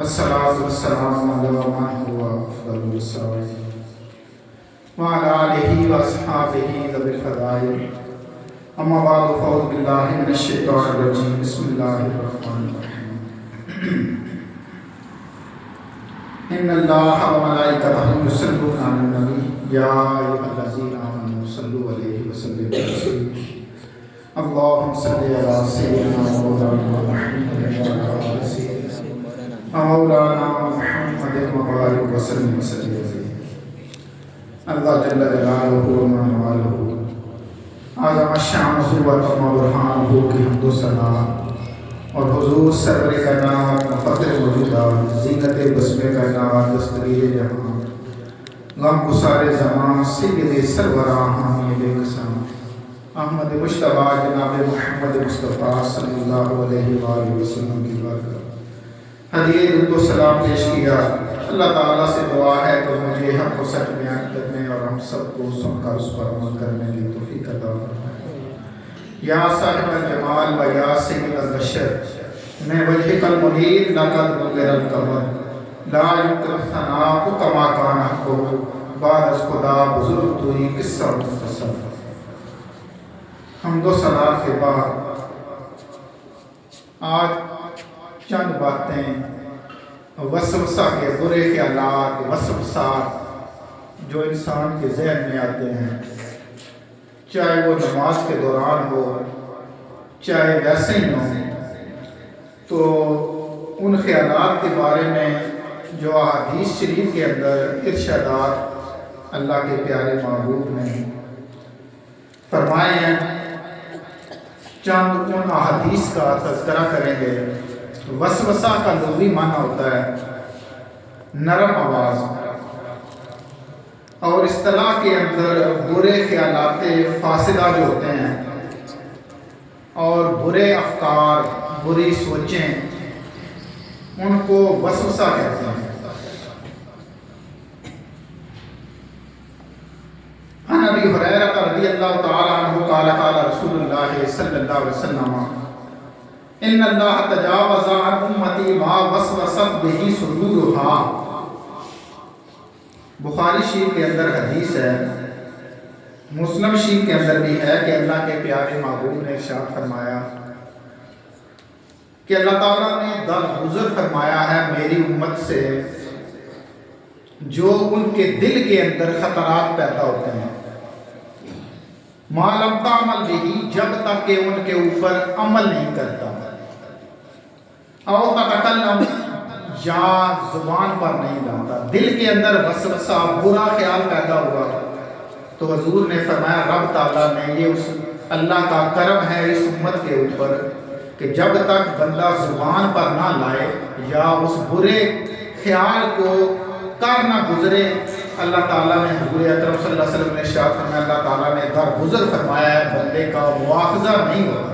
الصلاة والسلام على من هو أفضل الرسل وعلى آله وأصحابه ذوي الفضائل. أما بعد فأعوذ بالله من الشيطان الرجيم. بسم الله الرحمن الرحيم. إن الله وملائكته يصلون على النبي يا أيها الذين آمنوا صلوا عليه وسلموا تسليما. اللهم صل على سيدنا مولانا محمد مولانا محمد وبارك وسلم وسلم. اللہ جل جلالہ و منوالہ اعظم شانہ و تم برہانہ کی حمد و ثنا اور حضور سرور کائنات مفخر موجودات زینت بسم کائنات دستگیر جہاں غم گسار زمان سید سروراں حامد قسم احمد مجتبیٰ جناب محمد مصطفیٰ صلی اللہ علیہ وآلہ وسلم کی برکت ہدیہ درود و سلام پیش کیا. اللہ تعالیٰ سے دعا ہے تو مجھے حق و سچ بیان کرنے اور ہم سب کو سن کر اس پر عمل کرنے کی توفیق عطا فرمائے. یا صاحب الجمال و یا سید البشر میں وجہک المنیر لقد نور القمر لا یمکن ثناء کما کان حقہ بعد از خدا بزرگ توئی قصہ مختصر. حمد و ثنا کے بعد آج چند باتیں وسوسہ کے برے خیالات وسوسات جو انسان کے ذہن میں آتے ہیں، چاہے وہ نماز کے دوران ہو چاہے ویسے ہی ہو، تو ان خیالات کے بارے میں جو احادیث شریف کے اندر ارشادات اللہ کے پیارے محبوب نے فرمائے ہیں، چند ان احادیث کا تذکرہ کریں گے. وسوسہ کا لغوی معنی ہوتا ہے نرم آواز، اور اصطلاح کے اندر برے خیالات فاسدہ جو ہوتے ہیں اور برے افکار بری سوچیں ان کو وسوسہ کہتے ہیں. عن ابی ہریرہ رضی اللہ تعالی عنہ قال قال رسول اللہ صلی اللہ علیہ وسلم ان اللہ تجاوز عن امتی ما وسوست بہ صدورها. بخاری شریف کے اندر حدیث ہے، مسلم شریف کے اندر بھی ہے کہ اللہ کے پیارے محبوب نے ارشاد فرمایا کہ اللہ تعالیٰ نے درگزر فرمایا ہے میری امت سے جو ان کے دل کے اندر خطرات پیدا ہوتے ہیں، ما لم تعمل بہ جب تک کہ ان کے اوپر عمل نہیں کرتا، او تتکلم یا زبان پر نہیں لاتا. دل کے اندر وسوسہ برا خیال پیدا ہوا تو حضور نے فرمایا رب تعالیٰ نے یہ اس اللہ کا کرم ہے اس امت کے اوپر کہ جب تک بندہ زبان پر نہ لائے یا اس برے خیال کو کر نہ گزرے، اللہ تعالیٰ نے حضور اکرم صلی اللہ علیہ وسلم نے ارشاد فرمایا اللہ تعالیٰ نے درگزر فرمایا ہے بندے کا مواخذہ نہیں ہوگا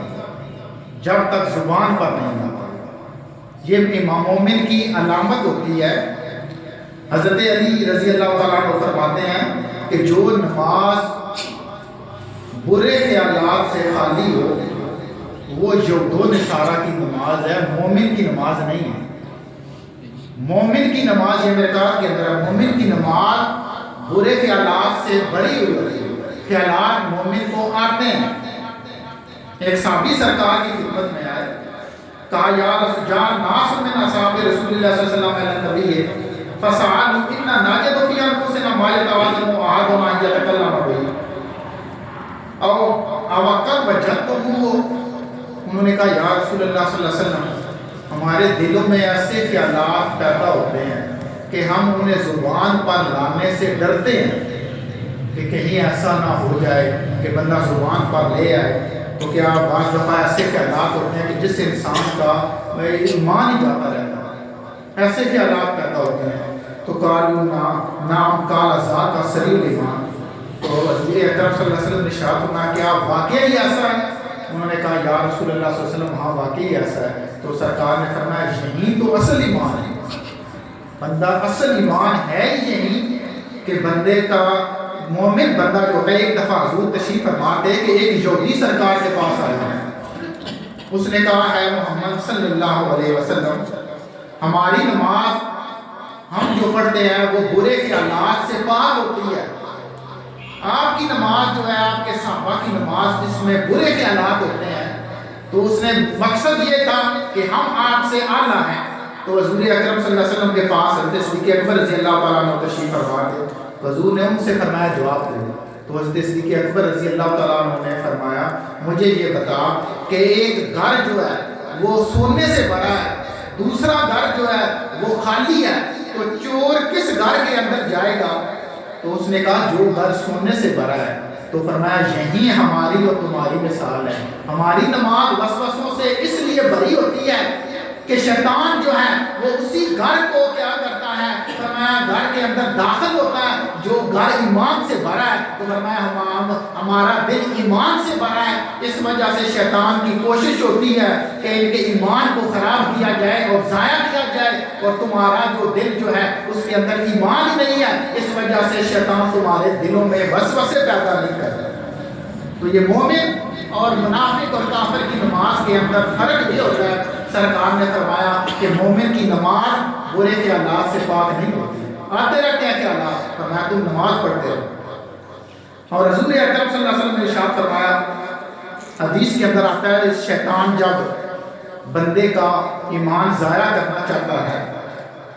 جب تک زبان پر نہیں لاتا. یہ امام مومن کی علامت ہوتی ہے. حضرت علی رضی اللہ تعالیٰ عنہ فرماتے ہیں کہ جو نماز برے خیالات سے خالی ہو وہ یہود و نصارہ کی نماز ہے، مومن کی نماز نہیں ہے. مومن کی نماز یہ میرے کار کے اندر ہے، مومن کی نماز برے خیالات سے بری ہوئی ہے. خیالات مومن کو آتے ہیں. ایک صحابی سرکار کی خدمت میں آئے، کہا یا رسول جان ناس من اصحاب رسول اللہ صلی اللہ علیہ وسلم نبی فسألوا انا نجد فی انفسنا ما یتوازن احدنا ان یتکلم به او قد وجدتموه. انہوں نے کہا یا رسول اللہ صلی اللہ علیہ وسلم ہمارے دلوں میں ایسے خیالات پیدا ہوتے ہیں کہ ہم انہیں زبان پر لانے سے ڈرتے ہیں کہ کہیں ایسا نہ ہو جائے کہ بندہ زبان پر لے آئے. تو کیا بعض دفعہ ایسے خیالات ہوتے ہیں کہ جس انسان کا ایمان ہی جاتا رہتا ہے، ایسے خیالات پیدا ہوتے ہیں. تو قالوا نعم قال ذاک سریع الایمان. تو حضور اکرم صلی اللہ علیہ وسلم نے ارشاد فرمایا کیا واقعی ایسا ہے؟ انہوں نے کہا یا رسول اللہ صلی اللہ علیہ وسلم ہاں واقعی ایسا ہے. تو سرکار نے فرمایا یہی تو اصل ایمان ہے. بندہ اصل ایمان ہے یہی کہ بندے کا مومن بندہ جو ہے. ایک دفعہ حضور تشریف فرما دے کہ ایک یہودی سرکار کے پاس آیا ہے، اس نے کہا ہے محمد صلی اللہ علیہ وسلم ہماری نماز ہم جو پڑھتے ہیں وہ برے خیالات سے پاک ہوتی ہے. آپ کی نماز جو ہے آپ کے صحابہ کی نماز جس میں برے خیالات ہوتے ہیں تو اس نے مقصد یہ تھا کہ ہم آپ سے اعلیٰ ہیں. تو حضور اکرم صلی اللہ علیہ وسلم کے پاس حضرت صدیق اکبر رضی اللہ تعالیٰ عنہ تشریف فرما تھے. حضور نے ان سے فرمایا جواب دے. تو حضرت صدیق اکبر رضی اللہ تعالیٰ عنہ نے فرمایا مجھے یہ بتا کہ ایک گھر جو ہے وہ سونے سے بھرا ہے, دوسرا گھر جو ہے وہ خالی ہے, تو چور کس گھر کے اندر جائے گا؟ تو اس نے کہا جو گھر سونے سے بھرا ہے. تو فرمایا یہی ہماری اور تمہاری مثال ہے. ہماری نماز وسوسوں سے اس لیے بھری ہوتی ہے کہ شیطان جو ہے وہ اسی گھر کو کیا کرتا ہے, فرمایا گھر کے اندر داخل ہوتا ہے جو گھر ایمان سے بھرا ہے. تو فرمایا ہمارا دل ایمان سے بھرا ہے, اس وجہ سے شیطان کی کوشش ہوتی ہے کہ ان کے ایمان کو خراب کیا جائے اور ضائع کیا جائے, اور تمہارا جو دل جو ہے اس کے اندر ایمان ہی نہیں ہے, اس وجہ سے شیطان تمہارے دلوں میں وسوسے پیدا نہیں کرتا. تو یہ مومن اور منافق اور کافر کی نماز کے اندر فرق یہ ہوتا ہے. سرکار نے فرمایا کہ مومن کی نماز برے خیالات سے پاک نہیں ہوتی. آتے رہتے ہیں خیالات, فرمایا تم نماز پڑھتے ہو. اور رسول اکرم صلی اللہ علیہ وسلم نے ارشاد فرمایا, حدیث کے اندر آتا ہے شیطان جب بندے کا ایمان ضائع کرنا چاہتا ہے,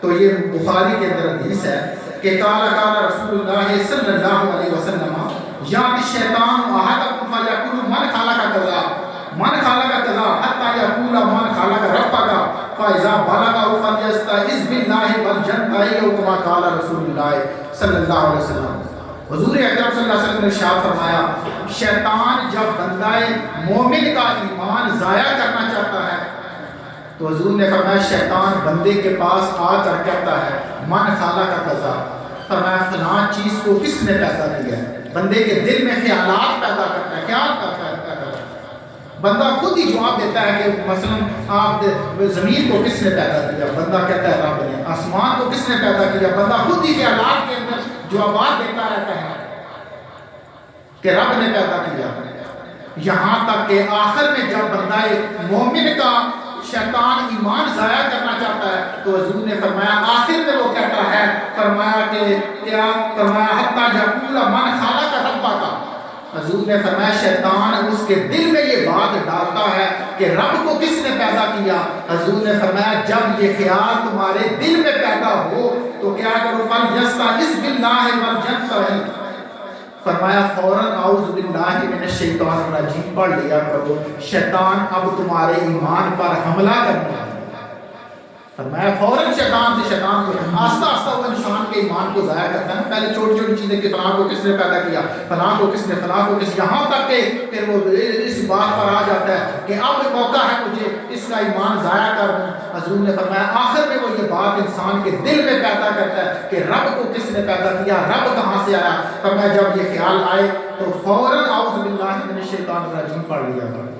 تو یہ بخاری کے اندر حدیث ہے کہ قال رسول اللہ صلی اللہ علیہ وسلم یاتی الشیطان احدکم فیقول من خلق کذا من خلق کذا حتی یقول من خلق ربک فاذا بلغ فلیستعذ باللہ والجنۃ کما قال رسول اللہ صلی اللہ علیہ وسلم. حضور اکرم صلی اللہ علیہ وسلم نے ارشاد فرمایا شیطان جب بندہ مومن کا ایمان ضائع کرنا چاہتا ہے تو حضور نے فرمایا شیطان بندے کے پاس آ کر کہتا ہے من خلق کذا, فرمایا فلاں چیز کو کس نے پیدا کیا ہے. بندے کے دل میں خیالات پیدا کرتا ہے, خیال کرتا ہے. بندہ خود ہی جواب دیتا ہے کہ مثلا آپ زمین کو کس نے پیدا کیا, بندہ کہتا ہے رب نے. آسمان کو کس نے پیدا کیا, بندہ خود ہی خیالات کے اندر جوابات دیتا رہتا ہے کہ رب نے پیدا کیا. یہاں تک کہ آخر میں جب بندہ مومن کا شیطان ایمان ضائع کرنا چاہتا ہے تو حضور نے فرمایا آخر میں وہ کہتا ہے, فرمایا کہ کیا, فرمایا حتی یقول من خلق ربک. حضور نے فرمایا شیطان اس کے دل میں یہ بات ڈالتا ہے کہ رب کو کس نے پیدا کیا. حضور نے فرمایا جب یہ خیال تمہارے دل میں پیدا ہو تو کیا کرو, فلیستعذ باللہ والجنۃ, فرمایا فوراً اعوذ باللہ من الشیطان الرجیم پڑھ لیا کرو, شیطان اب تمہارے ایمان پر حملہ کرنے والا. فرمایا فوراً شیطان کو آہستہ آہستہ وہ انسان کے ایمان کو ضائع کرتا ہے. پہلے چھوٹی چھوٹی چیزیں کہ فلاں کو کس نے پیدا کیا, فلاں کو کس نے, فلاں کو کس, یہاں تک کہ پھر وہ اس بات پر آ جاتا ہے کہ اب موقع ہے مجھے اس کا ایمان ضائع کر دوں. حضور نے فرمایا آخر میں وہ یہ بات انسان کے دل میں پیدا کرتا ہے کہ رب کو کس نے پیدا کیا, رب کہاں سے آیا. فرمایا جب یہ خیال آئے تو فوراً اعوذ باللہ من الشیطان الرجیم پڑھ لیا کرو,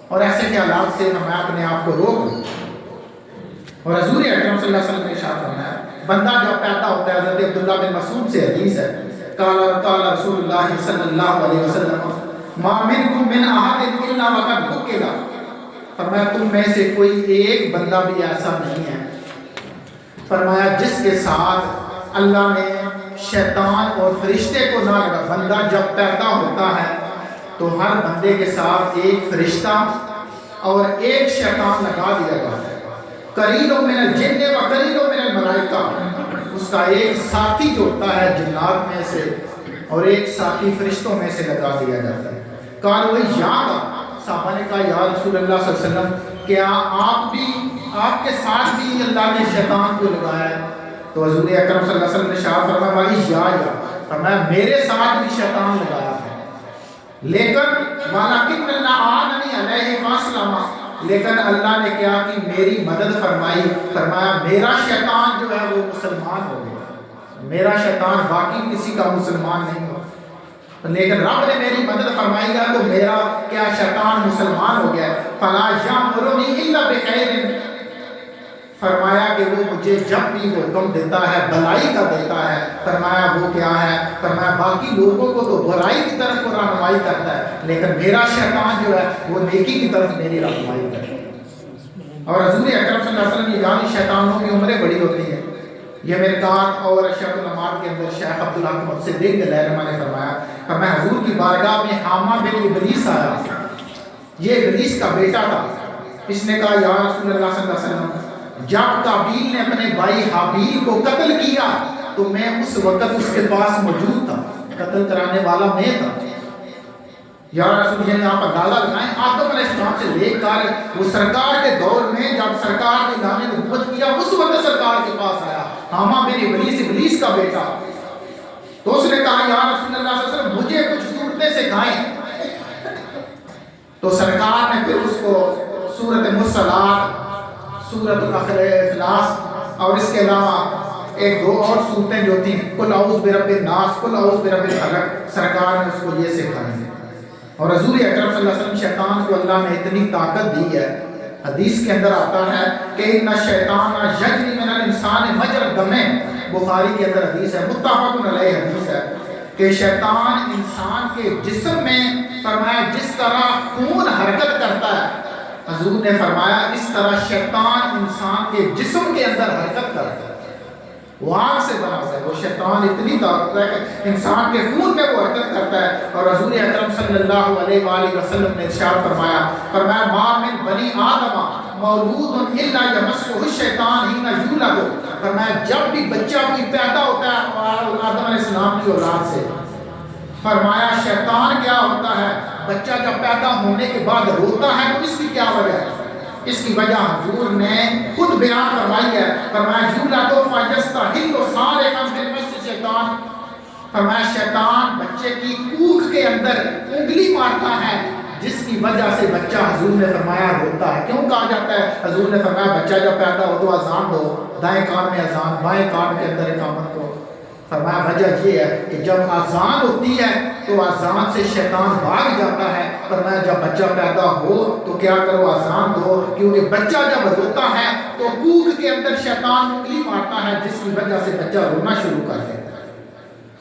اور ایسے خیالات سے میں اپنے آپ کو روک لوں. اور حضور اکرم صلی اللہ علیہ وسلم نے ارشاد فرمایا بندہ جب پیدا ہوتا ہے, حضرت عبداللہ بن مسعود سے حدیث ہے, قال رسول اللہ صلی اللہ علیہ وسلم ما منکم من احد الا وقد وکل, فرمایا تم میں سے کوئی ایک بندہ بھی ایسا نہیں ہے, فرمایا جس کے ساتھ اللہ نے شیطان اور فرشتے کو نہ لگا. بندہ جب پیدا ہوتا ہے تو ہر بندے کے ساتھ ایک فرشتہ اور ایک شیطان لگا دیا جاتا ہے. قرین من الجن و قرین من الملائکہ, اس کا ایک ساتھی جو ہوتا ہے جنات میں سے اور ایک ساتھی فرشتوں میں سے لگا دیا جاتا ہے. قالوا یا, صحابہ نے کہا یا رسول اللہ صلی اللہ علیہ وسلم کیا آپ کے ساتھ بھی اللہ نے شیطان کو لگایا ہے؟ تو حضور اکرم صلی اللہ علیہ وسلم نے ارشاد فرمایا یا, فرمایا میرے ساتھ بھی شیطان لگایا ہے, لیکن ولکن اللہ آننی علیہ وسلم, لیکن اللہ نے کیا کہ میری مدد فرمائی. فرمایا میرا شیطان جو ہے وہ مسلمان ہو گیا, میرا شیطان باقی کسی کا مسلمان نہیں ہو, لیکن رب نے میری مدد فرمائی گا تو میرا کیا شیطان مسلمان ہو گیا. فلا یامرنی الا بخیر, فرمایا کہ وہ مجھے جب بھی حکم دیتا ہے بھلائی کا دیتا ہے. فرمایا وہ کیا ہے, فرمایا باقی لوگوں کو تو برائی کی طرف وہ رہنمائی کرتا ہے, لیکن میرا شیطان جو ہے وہ نیکی کی طرف میری رہنمائی کرتا ہے. اور حضور اکرم صلی اللہ علیہ وسلم یعنی شیطانوں کی عمریں بڑی ہوتی ہیں. یہ مرکات اور اشرف الامات کے اندر شیخ عبدالحق سے دیکھ کے لہرما نے فرمایا حضور کی بارگاہ میں حامہ بن ابلیس آیا. یہ ابلیس کا بیٹا تھا. اس نے کہا یا رسول اللہ صلی اللہ علیہ وسلم جب قابیل نے اپنے بھائی حابیل کو قتل کیا تو میں اس وقت اس کے پاس موجود تھا، قتل کرانے والا میں تھا. یا رسول اللہ آپ اندازہ لگائیں آدم علیہ السلام سے لے کر وہ سرکار کے دور میں جب سرکار نے دانے نبوت کیا اس وقت سرکار کے پاس آیا حامہ بن ابلیس کا بیٹا. تو اس نے کہا یا رسول اللہ صلی اللہ علیہ وسلم مجھے کچھ صورتیں سکھائیں. تو سرکار نے پھر اس کو سورۃ مرسلات، سورۃ الاخلاص اور اس کے علاوہ ایک دو اور صورتیں جو تھیں قل اعوذ برب الناس، قل اعوذ برب الفلق، سرکار نے اس کو یہ سکھائی ہے. اور حضور اکرم صلی اللہ علیہ وسلم شیطان کو اللہ نے اتنی طاقت دی ہے، حدیث کے اندر آتا ہے کہ ان الشیطان یجری من الانسان مجرى الدم، بخاری کے اندر حدیث ہے، متفق علیہ حدیث ہے کہ شیطان انسان کے جسم میں فرمایا جس طرح خون حرکت کرتا ہے، حضور نے فرمایا اس طرح شیطان انسان کے جسم کے اندر حرکت کرتا ہے. وہ آگ سے بنا ہوا ہے، وہ شیطان اتنی طاقت ہے کہ انسان کے خون میں وہ حرکت کرتا ہے. اور حضور اکرم صلی اللہ علیہ وآلہ وسلم نے ارشاد فرمایا ما من بنی آدم مولود الا یمسہ الشیطان حین یولد. فرمایا جب بھی بچہ کوئی پیدا ہوتا ہے آدم علیہ السلام کی اولاد سے، فرمایا شیطان کیا ہوتا ہے، بچہ جب پیدا ہونے کے بعد روتا ہے تو اس کی کیا وجہ ہے؟ اس کی وجہ حضور نے خود بیان فرمائی ہے. فرمایا یولد فیستحل صارخا من مس الشیطان. فرمایا شیطان بچے کی کوکھ کے اندر انگلی مارتا ہے جس کی وجہ سے بچہ حضور نے فرمایا روتا ہے. کیوں کہا جاتا ہے؟ حضور نے فرمایا بچہ جب پیدا ہو تو اذان دو، دائیں کان میں اذان، بائیں کان کے اندر اقامت دو. فرمایا وجہ یہ ہے کہ جب اذان ہوتی ہے تو اذان سے شیطان بھاگ جاتا ہے. فرمایا جب بچہ پیدا ہو تو کیا کرو، اذان دو، کیونکہ بچہ جب روتا ہے تو کوکھ کے اندر شیطان انگلی مارتا ہے جس کی وجہ سے بچہ رونا شروع کر دیتا ہے.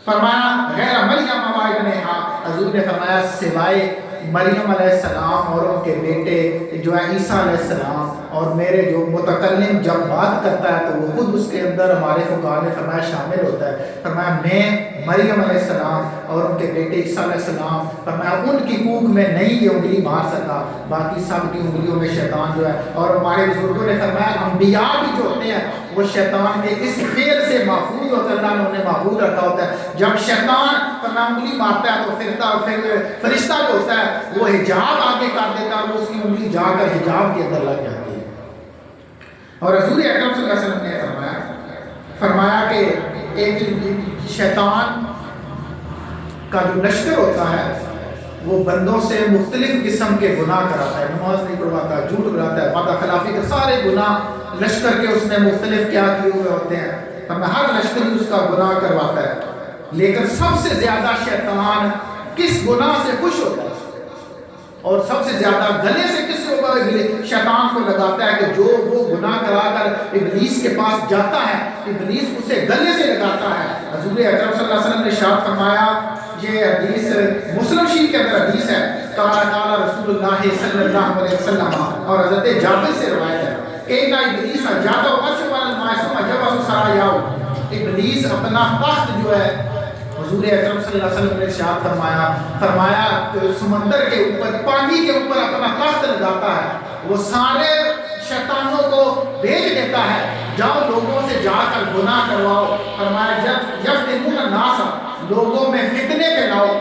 فرمایا غیر مریم و ابنہا، حضور نے فرمایا سوائے مریم علیہ السلام اور ان کے بیٹے جو ہے عیسیٰ علیہ السلام، اور میرے جو متکلم جب بات کرتا ہے تو وہ خود اس کے اندر ہمارے فقہاء نے فرمایا شامل ہوتا ہے. فرمایا میں مریم علیہ السلام اور ان کے بیٹے عیسیٰ علیہ السلام، فرمایا ان کی کوکھ میں نہیں یہ انگلی مار سکا، باقی سب کی انگلیوں میں شیطان جو ہے. اور ہمارے بزرگوں نے فرمایا انبیاء بھی جو ہوتے ہیں وہ شیطان کے اس فعل سے محفوظ ہوتا ہے، اللہ نے انہیں محفوظ رکھا ہوتا ہے. جب شیطان فرمایا انگلی مارتا ہے تو پھر فرشتہ جو ہوتا ہے وہ حجاب آگے کر دیتا ہے، وہ اس کی انگلی جا کر حجاب کے اندر لگ جاتی ہے. اور حضور اکرم صلی اللہ علیہ وسلم نے فرمایا کہ ایک شیطان کا جو لشکر ہوتا ہے وہ بندوں سے مختلف قسم کے گناہ کراتا ہے، نماز نہیں پڑھواتا، جھوٹ بولاتا ہے، وعدہ خلافی کے سارے گناہ لشکر کے اس نے مختلف کیا کیے ہوئے ہوتے ہیں. ہر لشکر اس کا گناہ کرواتا ہے. لیکن سب سے زیادہ شیطان کس گناہ سے خوش ہوتا ہے اور سب سے زیادہ گلے سے کس شیطان کو لگاتا ہے کہ جو وہ گناہ کرا کر ابلیس کے پاس جاتا ہے، ابلیس اسے گلے سے لگاتا ہے. حضور اکرم صلی اللہ علیہ وسلم نے ارشاد فرمایا، یہ حدیث مسلم شریف کے اندر حدیث ہے، قال رسول اللہ صلی اللہ علیہ وسلم، اور حضرت جابر سے روایت ہے کہ ان ابلیس جاتا عرش علی الماء ثم جبس سرایاہ. ابلیس اپنا تخت جو ہے حضور اکرم صلی اللہ علیہ وسلم نے ارشاد فرمایا سمندر کے اوپر، پانی کے اوپر اپنا تخت لگاتا ہے، وہ سارے شیطانوں کو بھیج دیتا ہے جاؤ لوگوں سے جا کر گناہ کرواؤ. فرمایا جب یفتنون الناس، لوگوں میں فتنے پھیلاؤ،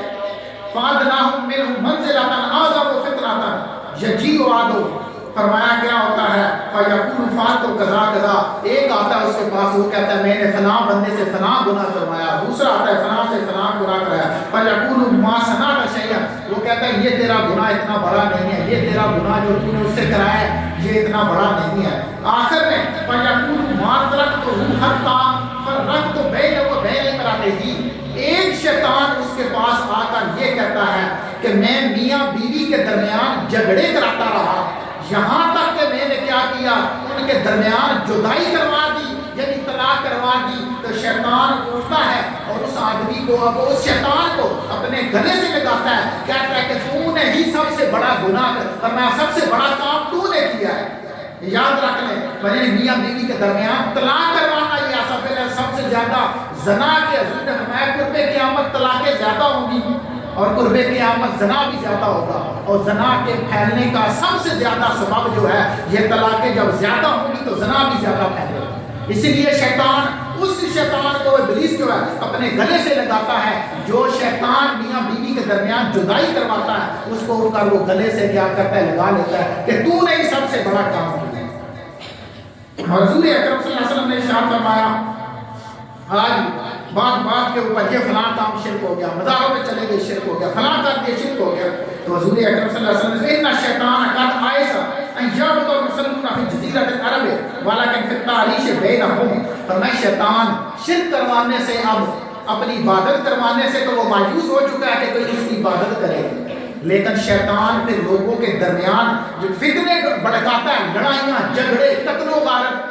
فادناہم منہم منزلۃ اعظم فتنۃ یجیء عدو. فرمایا کیا ہوتا ہے، فیقول فعلت کذا کذا، ایک آتا ہے اس کے پاس وہ کہتا ہے میں نے فلاں بندے سے فلاں گناہ کروایا، دوسرا آتا ہے فلاں سے فلاں گناہ کرایا، فیقول ما صنعت شیئا، وہ کہتا ہے یہ تیرا گناہ اتنا بڑا نہیں ہے، یہ تیرا گناہ جو تو نے اس سے کرایا ہے یہ اتنا بڑا نہیں ہے. آخر میں فیقول ما ترکتہ حتی فرقت بینہ و بین امرأتہ، ایک شیطان اس کے پاس آ کر یہ کہتا ہے کہ میں میاں بیوی کے درمیان جھگڑے کراتا رہا، یہاں تک کہ میں نے کیا کیا، ان کے درمیان جدائی کروا دی، یعنی طلاق کروا دی. تو شیطان اٹھتا ہے اور اس آدمی کو، اب اس شیطان کو اپنے گلے سے لگاتا ہے، کہتا ہے کہ تو نے ہی سب سے بڑا گناہ، فرمایا سب سے بڑا کام تو نے کیا ہے. یاد رکھ لیں بھائی میاں بیوی کے درمیان طلاق کروانا یہ آصف ہے سب سے زیادہ زنا کے حضور نے فرمایا قرب قیامت طلاقیں زیادہ ہوں گی اور قرب قیامت زنا بھی زیادہ ہوگا اور زنا کے پھیلنے کا سب سے زیادہ سبب جو ہے یہ طلاقیں جب زیادہ ہوں گی تو زنا بھی زیادہ پھیلے گا. اسی لیے شیطان اس شیطان کو ابلیس جو ہے اپنے گلے سے لگاتا ہے. جو شیطان میاں بیوی کے درمیان جدائی کرواتا ہے اس کو اٹھ کر وہ گلے سے کیا کرتا ہے لگا لیتا ہے کہ تو نے ہی سب سے بڑا کام کیا. اور رسول اکرم صلی اللہ علیہ وسلم نے ارشاد فرمایا آج بات کے اوپر یہ فلاں کام شرک ہو گیا, مزاروں پہ چلے گئے شرک ہو گیا, فلاں کر دیا شرک ہو گیا. تو حضور اکرم صلی اللہ علیہ وسلم نے ان الشیطان قد عائسا ان یعبد المسلمون فی جزیرۃ العرب ولکن فی التعریش بینہم. فرمایا شیطان شرک کروانے سے اب اپنی عبادت کروانے سے تو وہ مایوس ہو چکا ہے کہ کوئی اس کی عبادت کرے, لیکن شیطان پھر لوگوں کے درمیان جو فتنے بھڑکاتا ہے, لڑائیاں جھگڑے قتل و غارت,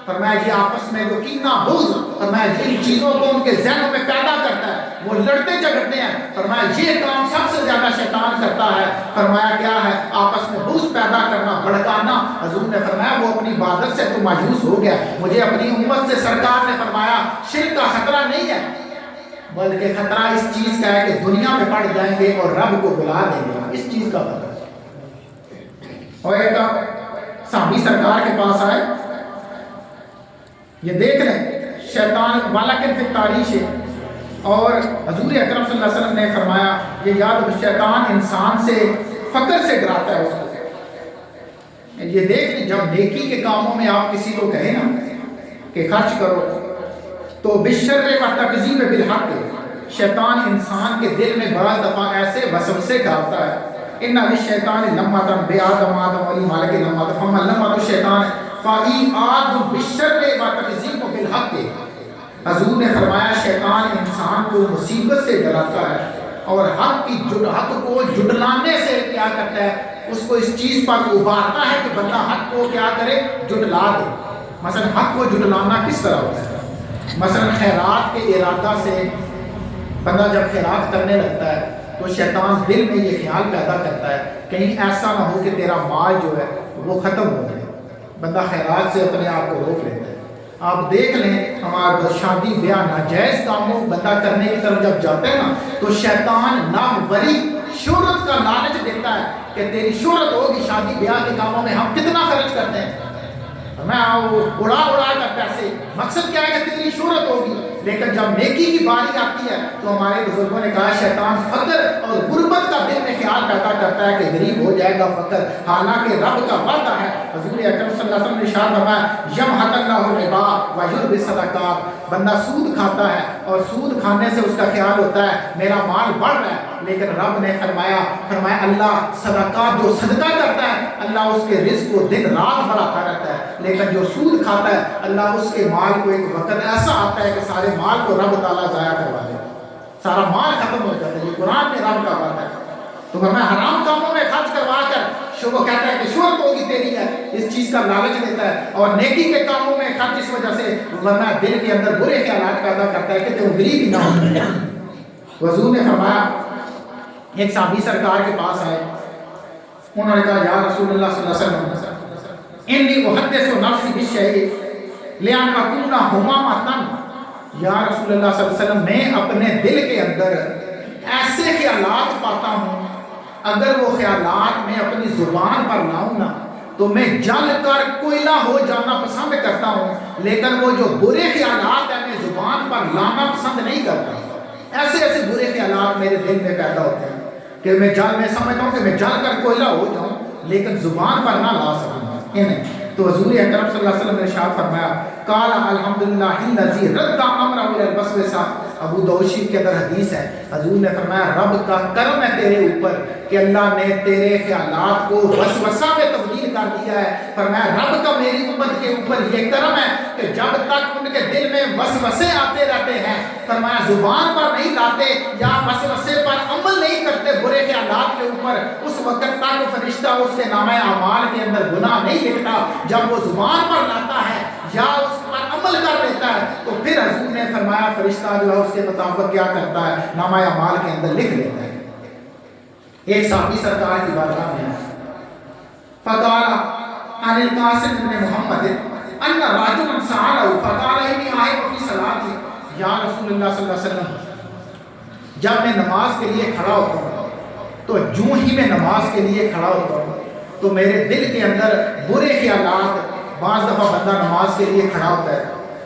فرمایا یہ آپس میں جو کینہ بغض, فرمایا جن چیزوں کو ان کے ذہنوں میں پیدا کرتا ہے وہ لڑتے جھگڑتے ہیں. فرمایا یہ کام سب سے زیادہ شیطان کرتا ہے. فرمایا کیا ہے آپس میں بغض پیدا کرنا, بھڑکانا. حضور نے فرمایا وہ اپنی عبادت سے تو مایوس ہو گیا. مجھے اپنی امت سے سرکار نے فرمایا شرک کا خطرہ نہیں ہے بلکہ خطرہ اس چیز کا ہے کہ دنیا میں پڑ جائیں گے اور رب کو بلا دیں گے, اس چیز کا خطرہ. اور ایک صحابی سرکار کے پاس آئے, یہ دیکھ لیں شیطان ولکن فی التعریش, اور حضور اکرم صلی اللہ علیہ وسلم نے فرمایا یہ یاد شیطان انسان سے فقر سے ڈراتا ہے اس کو. یہ دیکھ لیں جب نیکی کے کاموں میں آپ کسی کو کہیں نا کہ خرچ کرو تو بالشر و تکذیب بالحق, شیطان انسان کے دل میں بعض دفعہ ایسے وسوسے ڈالتا ہے. ان للشیطان لمۃ بآدم آدم علی مالک لمۃ فمن لمۃ الشیطان فإیعاد بالشر و تکذیب بالحق. حضور نے فرمایا شیطان انسان کو مصیبت سے ڈراتا ہے اور حق کو جھٹلانے سے کیا کرتا ہے, اس کو اس چیز پر ابھارتا ہے کہ بندہ حق کو کیا کرے, جھٹلا دے. مثلا حق کو جھٹلانا کس طرح ہوتا ہے؟ مثلا خیرات کے ارادہ سے بندہ جب خیرات کرنے لگتا ہے تو شیطان دل میں یہ خیال پیدا کرتا ہے کہیں ایسا نہ ہو کہ تیرا مال جو ہے وہ ختم ہو جائے. بندہ خیرات سے اپنے آپ کو روک لیتا ہے. آپ دیکھ لیں ہمارا شادی بیاہ ناجائز کاموں بندہ کرنے کی طرف جب جاتے ہیں نا تو شیطان ناموری شہرت کا لالچ دیتا ہے کہ تیری شہرت ہوگی. شادی بیاہ کے کاموں میں ہم کتنا خرچ کرتے ہیں, میں اڑا کر پیسے, مقصد کیا ہے کہ تیری شہرت ہوگی. لیکن جب نیکی کی باری آتی ہے تو ہمارے بزرگوں نے کہا شیطان فقر اور غربت کا دل میں خیال پیدا کرتا ہے کہ غریب ہو جائے گا فقر, حالانکہ رب کا وعدہ ہے. حضور اکرم صلی اللہ علیہ وسلم نے ارشاد فرمایا یمحق اللہ الربا ویربی الصدقات. بندہ سود کھاتا ہے اور سود کھانے سے اس کا خیال ہوتا ہے میرا مال بڑھ رہا ہے, لیکن رب نے فرمایا اللہ صدقات جو صدقہ کرتا ہے اللہ اس کے رزق کو دن رات بڑھاتا رہتا ہے. لیکن جو سود کھاتا ہے اللہ اس کے مال کو ایک وقت ایسا آتا ہے کہ سارے مال کو رب تعالیٰ ضائع کروا دے, سارا مال ختم ہو جاتا ہے. یہ قرآن میں رب کا وعدہ ہے. تو ہمیں حرام کاموں میں خرچ کروا کر وہ کہتا ہے کہ شہرت ہوگی تیری ہے, اس چیز کا لالچ دیتا ہے. اور نیکی کے کاموں میں خرچ اس وجہ سے ورنہ دل کے اندر برے خیالات پیدا کرتا ہے کہ تم غریب ہی نہ ہو. حضور نے فرمایا ایک صحابی سرکار کے پاس آئے, انہوں نے کہا یا رسول اللہ صلی اللہ علیہ وسلم انی احدث نفسی بالشیء لان اکون حمامۃ. یا رسول اللہ صلی اللہ علیہ وسلم میں اپنے دل کے اندر ایسے خیالات پاتا ہوں اگر وہ خیالات میں اپنی زبان پر لاؤں نا تو میں جل کر کوئلہ ہو جانا پسند کرتا ہوں, لیکن وہ جو برے خیالات ہیں میں زبان پر لانا پسند نہیں کرتا. ایسے برے خیالات میرے دل میں پیدا ہوتے ہیں کہ میں سمجھتا ہوں کہ میں جل کر کوئلہ ہو جاؤں لیکن زبان پر نہ لا سکوں. تو حضور اکرم صلی اللہ علیہ وسلم نے ارشاد فرمایا قال الحمدللہ الذی رد امرہ الی الوسوسہ. ابو داؤد شریف کے اندر حدیث ہے, حضور نے فرمایا رب کا کرم ہے تیرے اوپر کہ اللہ نے تیرے خیالات کو وسوسہ میں تبدیل کر دیا ہے. فرمایا رب کا میری امت کے اوپر یہ کرم ہے کہ جب تک ان کے دل میں وسوسے آتے رہتے ہیں فرمایا زبان پر نہیں لاتے یا وسوسے پر عمل نہیں کرتے برے خیالات کے اوپر, اس وقت تک فرشتہ اس کے نامہ اعمال کے اندر گناہ نہیں لکھتا. جب وہ زبان پر لاتا ہے یا اس پر عمل کر لیتا ہے تو پھر حضور نے فرمایا فرشتہ جو ہے اس کے مطابق کیا کرتا ہے نامہ اعمال کے اندر لکھ لیتا ہے. ایک صحابی سرکار کی بارگاہ میں فقال عن القاسم بن محمد ان رجلا سأله فقال انی آئب فی صلاتی، یا رسول اللہ صلی اللہ علیہ وسلم جب میں نماز کے لیے کھڑا ہوتا ہوں تو جوں ہی میں نماز کے لیے کھڑا ہوتا ہوں تو میرے دل کے اندر برے خیالات، بعض دفعہ بندہ نماز کے لیے کھڑا ہوتا ہے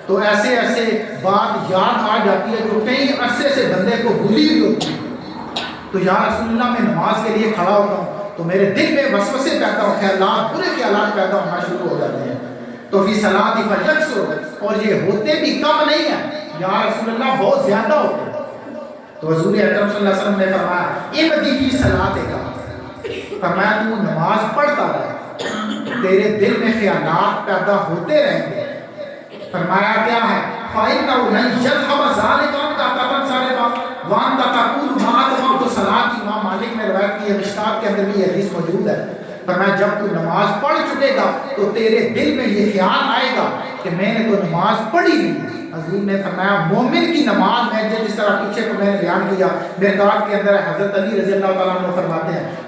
تو ایسے ایسے بات یاد آ جاتی ہے جو کئی عرصے سے بندے کو بھولی ہوئی ہوتی ہے، تو یا رسول اللہ میں نماز کے لیے کھڑا ہوتا ہوں تو میرے دل میں وسوسے پیدا ہو، خیالات، برے خیالات پیدا ہونا شروع ہو جاتے ہیں، تو فی صلاتی فیکسر، اور یہ ہوتے بھی کم نہیں ہیں یا رسول اللہ بہت زیادہ ہوتے ہیں۔ تو حضور اکرم صلی اللہ علیہ وسلم نے فرمایا ابدی فی صلاتک، فرمایا تو نماز پڑھتا رہے، تیرے دل میں خیالات پیدا ہوتے رہیں گے۔ فرمایا کیا ہے؟ فَإِنَّهُ لَن يَذْهَبَ ذَلِكَ عَنْكَ تَنْصَرِفَ وَأَنْتَ تَقُولُ مَا أَدْرَكْتُ صَلَاتِي، امام مالک نے روایت کی ہے، مشکات کے اندر بھی یہ حدیث موجود ہے۔ فرمایا جب تو نماز پڑھ چکے گا تو تیرے دل میں یہ خیال آئے گا کہ میں نے تو نماز پڑھی نہیں۔ حضور نے فرمایا مومن کی نماز میں، جس طرح پیچھے کو میں نے بیان کیا مرکات کے اندر حضرت علی رضی اللہ تعالیٰ عنہ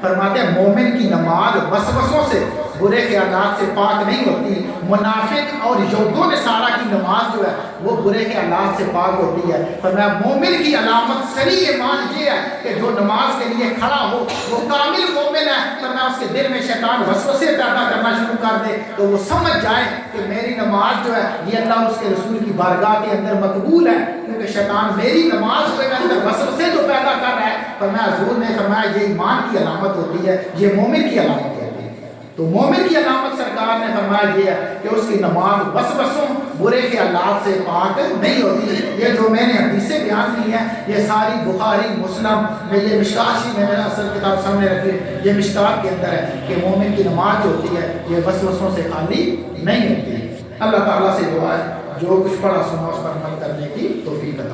فرماتے ہیں مومن کی نماز وسوسوں سے، برے خیالات سے پاک نہیں ہوتی۔ منافق اور یہود و نصارہ کی نماز جو ہے وہ برے خیالات سے پاک ہوتی ہے۔ فرمایا مومن کی علامت صریح ایمان یہ ہے کہ جو نماز کے لیے کھڑا ہو وہ کامل مومن ہے۔ فرمایا اس کے دل میں شیطان وسوسے پیدا کرنا شروع کر دے تو وہ سمجھ جائے کہ میری نماز جو ہے یہ اللہ اس کے رسول کی بارگاہ کے اندر مقبول ہے، کیونکہ شیطان میری نماز کے اندر وسوسے جو پیدا کر رہا ہے۔ فرمایا حضور نے فرمایا یہ ایمان کی علامت ہوتی ہے، یہ مومن کی علامت ہوتی ہے۔ تو مومن کی علامت سرکار نے فرمایا یہ ہے کہ اس کی نماز وسوسوں، برے خیالات سے پاک نہیں ہوتی۔ یہ جو میں نے حدیثیں بیان کی ہیں یہ ساری بخاری، مسلم میں، یہ مشکات ہی میں نے اصل کتاب سامنے رکھی ہے، یہ مشکات کے اندر ہے کہ مومن کی نماز جو ہوتی ہے یہ وسوسوں سے خالی نہیں ہوتی۔ اللہ تعالیٰ سے دعا ہے جو کچھ پڑھا سنا اس پر عمل کرنے کی توفیق عطا